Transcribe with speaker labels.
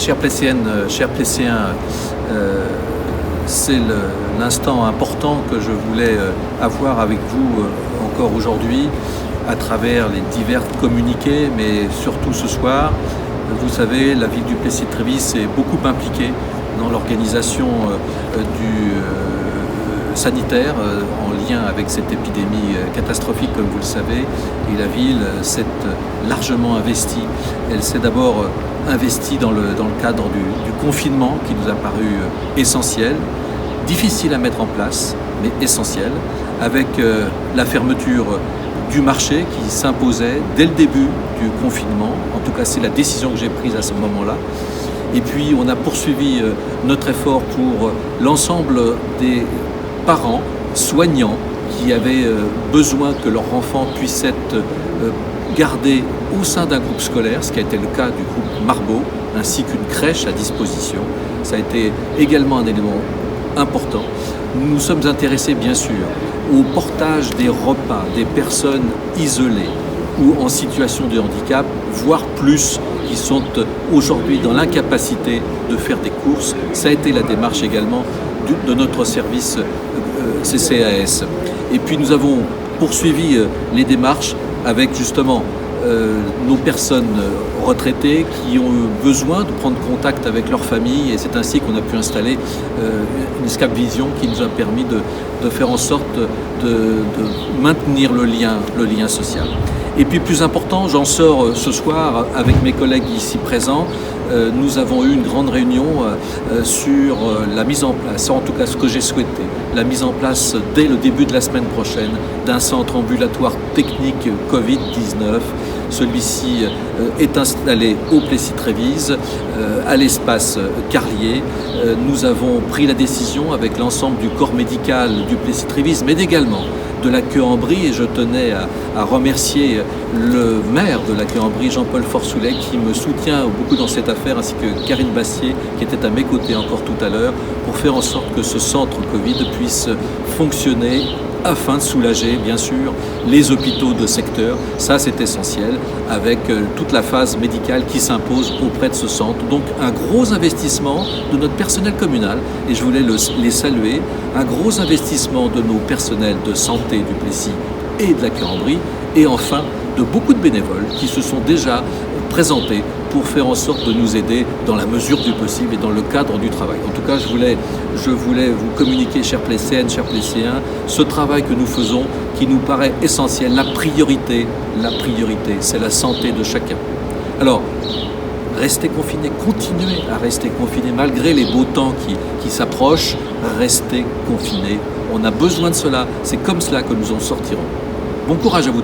Speaker 1: Chers Pléciennes, chers Pléciens, c'est l'instant important que je voulais avoir avec vous encore aujourd'hui à travers les divers communiqués, mais surtout ce soir. Vous savez, la ville du Plessis-Trévis est beaucoup impliquée dans l'organisation du sanitaire en lien avec cette épidémie catastrophique, comme vous le savez, et la ville s'est largement investie. Elle s'est d'abord investie dans le cadre du confinement qui nous a paru essentiel, difficile à mettre en place, mais essentiel, avec la fermeture du marché qui s'imposait dès le début du confinement. En tout cas, c'est la décision que j'ai prise à ce moment-là. Et puis, on a poursuivi notre effort pour l'ensemble des parents, soignants, qui avaient besoin que leur enfant puisse être gardé au sein d'un groupe scolaire, ce qui a été le cas du groupe Marbeau, ainsi qu'une crèche à disposition. Ça a été également un élément important. Nous nous sommes intéressés, bien sûr, au portage des repas des personnes isolées ou en situation de handicap, voire plus, qui sont aujourd'hui dans l'incapacité de faire des courses. Ça a été la démarche également de notre service CCAS. Et puis nous avons poursuivi les démarches avec justement nos personnes retraitées qui ont besoin de prendre contact avec leur famille, et c'est ainsi qu'on a pu installer une Skype Vision qui nous a permis de faire en sorte de maintenir le lien social. Et puis plus important, j'en sors ce soir avec mes collègues ici présents. Nous avons eu une grande réunion sur la mise en place, en tout cas ce que j'ai souhaité, la mise en place dès le début de la semaine prochaine d'un centre ambulatoire technique Covid-19. Celui-ci est installé au Plessis-Trévis, à l'espace Carlier. Nous avons pris la décision avec l'ensemble du corps médical du Plessis-Trévis, mais également de la Queue-en-Brie, et je tenais à remercier le maire de la Queue-en-Brie, Jean-Paul Forsoulet, qui me soutient beaucoup dans cette affaire, ainsi que Karine Bassier, qui était à mes côtés encore tout à l'heure, pour faire en sorte que ce centre Covid puisse fonctionner afin de soulager, bien sûr, les hôpitaux de secteur. Ça, c'est essentiel, avec toute la phase médicale qui s'impose auprès de ce centre. Donc, un gros investissement de notre personnel communal, et je voulais les saluer, un gros investissement de nos personnels de santé du Plessis et de la Queue-en-Brie, et enfin, de beaucoup de bénévoles qui se sont déjà présentés pour faire en sorte de nous aider dans la mesure du possible et dans le cadre du travail. En tout cas, je voulais vous communiquer, chers Pléciennes, chers Pléciens, ce travail que nous faisons qui nous paraît essentiel. La priorité, c'est la santé de chacun. Alors, restez confinés, continuez à rester confinés malgré les beaux temps qui s'approchent. Restez confinés. On a besoin de cela. C'est comme cela que nous en sortirons. Bon courage à vous tous.